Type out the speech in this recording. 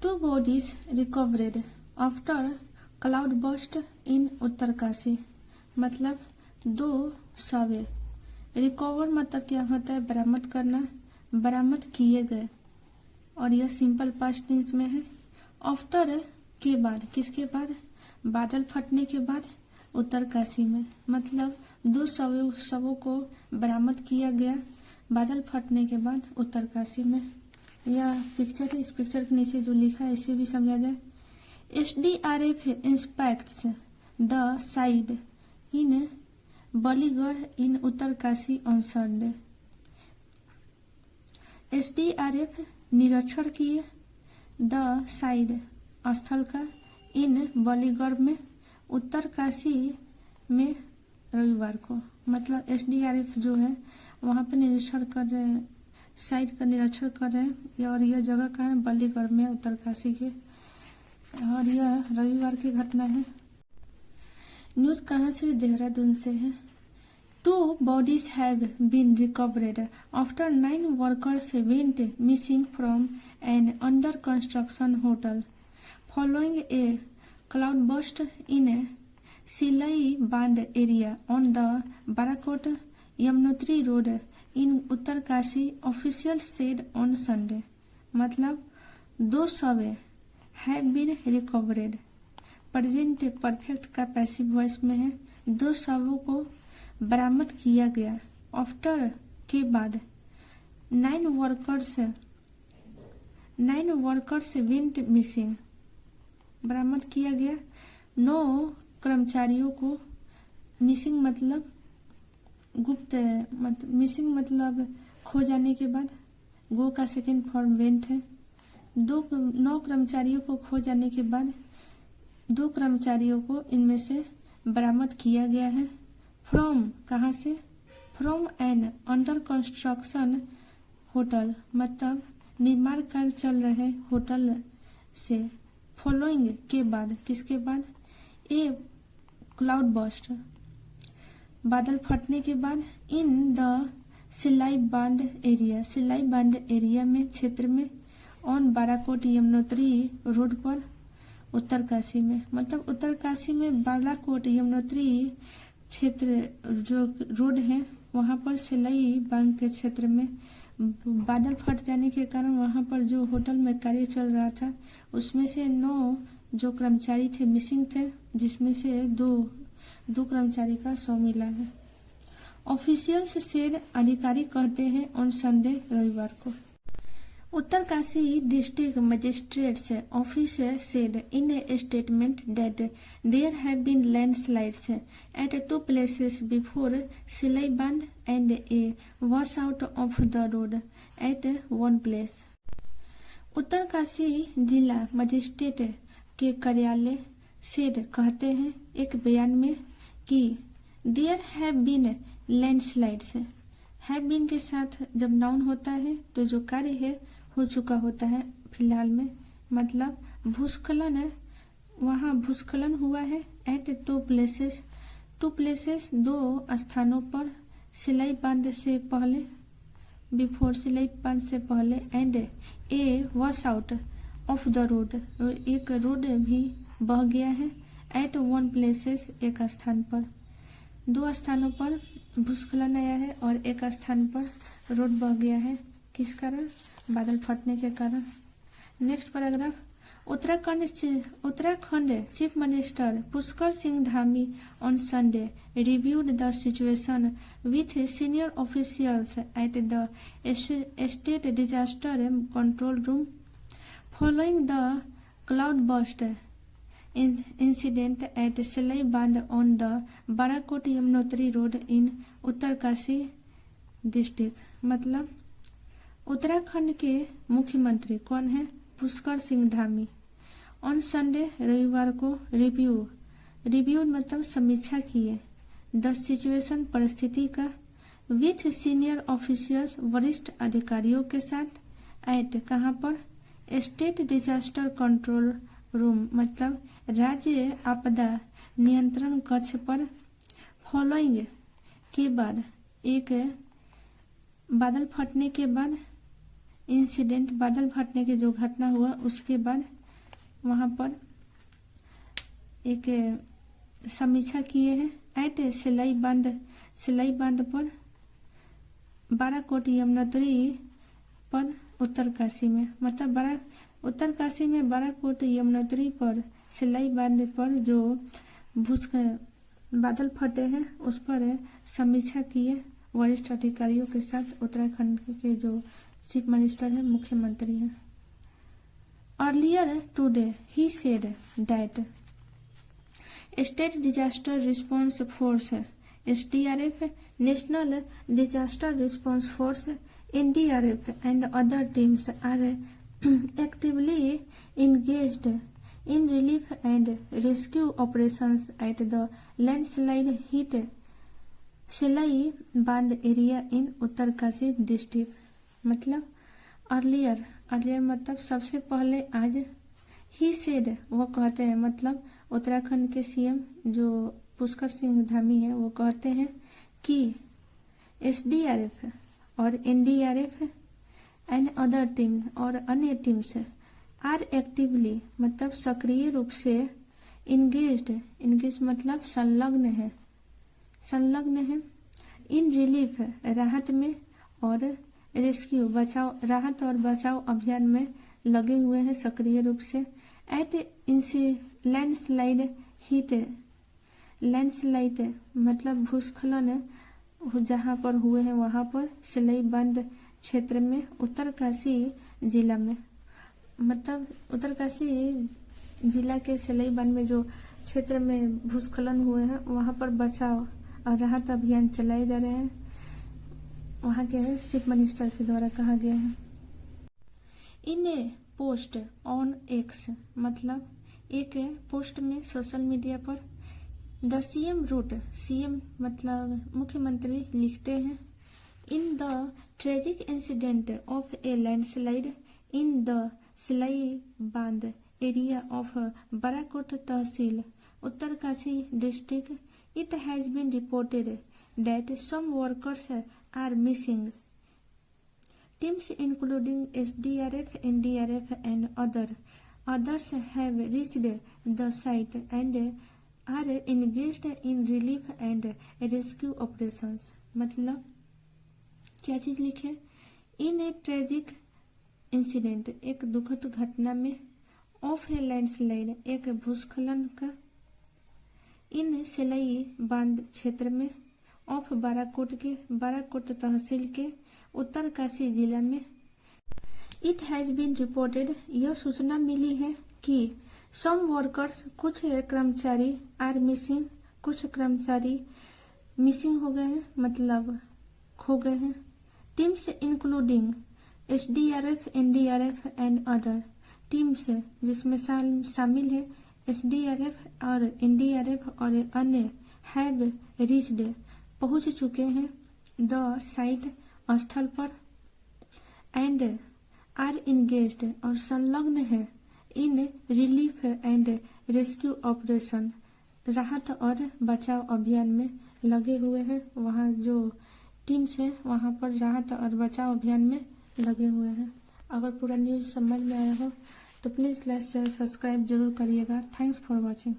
Two bodies recovered after cloudburst in Uttarkashi. मतलब दो शव रिकवर मतलब क्या होता है? बरामद करना, बरामद किए गए, और यह सिंपल पास्ट टेंस में है। आफ्टर के बाद, किसके बाद? बादल फटने के बाद उत्तरकाशी में। मतलब दो शवों को बरामद किया गया बादल फटने के बाद उत्तरकाशी में। यह पिक्चर है, इस पिक्चर के नीचे जो लिखा है इसे भी समझा जाए। SDRF inspects the site in Baligarh in Uttarkashi on Sunday. SDRF निरीक्षण किए द साइड स्थल का इन बलीगढ़ में उत्तरकाशी में रविवार को। मतलब SDRF जो है वहां पर निरीक्षण कर रहे हैं, साइट का निरीक्षण कर रहे हैं, और यह जगह का है बलीगढ़ में उत्तरकाशी के, और यह रविवार की घटना है। न्यूज कहाँ से? देहरादून से है। Two bodies have been recovered after 9 workers went missing from an under construction hotel following a cloudburst in Silai Band area on the Barakot Yamunotri Road in Uttarkashi, official said on Sunday। मतलब दो शव have been recovered, present perfect का passive voice में है। दो शवों को बरामद किया गया। आफ्टर के बाद 9 वर्कर्स वेंट मिसिंग, बरामद किया गया 9 कर्मचारियों को। मिसिंग मतलब गुप्त, मिसिंग मतलब खो जाने के बाद। गो का सेकेंड फॉर्म वेंट है। 9 कर्मचारियों को खो जाने के बाद 2 कर्मचारियों को इनमें से बरामद किया गया है। फ्रॉम कहाँ से? From an under construction hotel, मतलब निर्माण कार्य चल रहे होटल से। फॉलोइंग के बाद, किसके बाद? ए क्लाउड बर्स्ट, बादल फटने के बाद। इन द सिलाई बांड एरिया, सिलाई बांड एरिया में, क्षेत्र में। ऑन बाराकोट यमुनोत्री रोड पर उत्तरकाशी में। मतलब उत्तरकाशी में बालाकोट यमुनोत्री क्षेत्र जो रोड है वहां पर सिलाई बांध के क्षेत्र में बादल फट जाने के कारण वहां पर जो होटल में कार्य चल रहा था उसमें से 9 जो कर्मचारी थे मिसिंग थे, जिसमें से दो कर्मचारी का शव मिला है। ऑफिशियल्स सेड, अधिकारी कहते हैं, ऑन संडे, रविवार को। Uttarkashi district magistrates office said in a statement that there have been landslides at 2 places before Silai Band and a washout of the road at one place। Uttarkashi जिला मजिस्ट्रेट के कार्यालय said कहते हैं एक बयान में कि there have been landslides। have been के साथ जब नाउन होता है तो जो कार्य है हो चुका होता है फिलहाल में। मतलब भूस्खलन है, वहाँ भूस्खलन हुआ है। एट 2 प्लेसेस, 2 प्लेसेस 2 स्थानों पर। सिलाई बांध से पहले, बिफोर सिलाई बांध से पहले। And A wash out of the road, एक रोड भी बह गया है। एट 1 प्लेसेस, एक स्थान पर। 2 स्थानों पर भूस्खलन आया है और एक स्थान पर रोड बह गया है। किस कारण? बादल फटने के कारण। Next paragraph. Uttarakhand chief minister Pushkar Singh Dhami on Sunday reviewed the situation with senior officials at the state disaster control room following the cloud burst incident at सिलाई बांध on the Barakot Yamunotri road in Uttarkashi district. मतलब उत्तराखंड के मुख्यमंत्री कौन है? पुष्कर सिंह धामी। ऑन संडे, रविवार को, review मतलब समीक्षा किए। द सिचुएशन, परिस्थिति का। विथ सीनियर ऑफिसर्स, वरिष्ठ अधिकारियों के साथ। एट कहाँ पर? स्टेट डिजास्टर कंट्रोल रूम मतलब राज्य आपदा नियंत्रण कक्ष पर। फॉलोइंग के बाद, एक बादल फटने के बाद इंसिडेंट, बादल फटने के जो घटना हुआ उसके बाद वहाँ पर एक समीक्षा किए हैं। एट सिलाई बांध पर बाराकोट यमुनोत्री पर उत्तरकाशी में, मतलब उत्तरकाशी में बाराकोट यमुनोत्री पर सिलाई बांध पर जो बादल फटे हैं उस पर समीक्षा किए वरिष्ठ अधिकारियों के साथ। उत्तराखंड के जो चीफ मिनिस्टर है, मुख्यमंत्री हैं। Earlier today he said that state disaster response force SDRF, national disaster response force NDRF and other teams are actively engaged in relief and rescue operations at the landslide hit सिलाई बांध area in Uttarkashi district. मतलब earlier मतलब सबसे पहले, आज he said वो कहते हैं, मतलब उत्तराखंड के CM जो पुष्कर सिंह धामी है वो कहते हैं कि SDRF और NDRF एंड अदर टीम और अन्य टीम्स आर एक्टिवली, मतलब सक्रिय रूप से इंगेज मतलब संलग्न है इन रिलीफ, राहत में, और रेस्क्यू, राहत और बचाव अभियान में लगे हुए हैं सक्रिय रूप से। एट लैंडस्लाइड मतलब भूस्खलन जहाँ पर हुए हैं वहाँ पर सिलाई बांध क्षेत्र में उत्तरकाशी जिला में, मतलब उत्तरकाशी जिला के सिलाई बांध में जो क्षेत्र में भूस्खलन हुए हैं वहाँ पर बचाव और राहत अभियान चलाए जा रहे हैं, वहाँ के चीफ मिनिस्टर के द्वारा कहा गया है। इन ए पोस्ट ऑन एक्स, मतलब एक पोस्ट में सोशल मीडिया पर द CM रूट, CM मतलब मुख्यमंत्री लिखते हैं, in the tragic incident of A landslide in the सिलाई बांध area of Barakot tehsil Uttarkashi district, it has been reported that some workers are missing. Teams including SDRF, NDRF and others have reached the site and are engaged in relief and rescue operations. मतलब क्या चीज लिखे? इन ए tragic incident, एक दुखद घटना में, of A landslide, एक भूस्खलन का, इन सिलाई बांध क्षेत्र में, ऑफ बाराकोट तहसील के उत्तरकाशी जिला में। इट हैज बीन रिपोर्टेड, यह सूचना मिली है कि सम वर्कर्स, कुछ कर्मचारी, आर मिसिंग, कुछ कर्मचारी मिसिंग हो गए हैं, मतलब खो गए हैं। Teams including SDRF, NDRF and other teams, जिसमें शामिल है SDRF और NDRF और अन्य, हैव रीच्ड, पहुंच चुके हैं, द साइट, स्थल पर, एंड आर इंगेज्ड, और संलग्न है, in relief and rescue operation, राहत और बचाव अभियान में लगे हुए हैं। वहाँ जो टीम्स है वहाँ पर राहत और बचाव अभियान में लगे हुए हैं। अगर पूरा न्यूज़ समझ में आया हो तो प्लीज़ लाइक शेयर सब्सक्राइब जरूर करिएगा। Thanks for watching.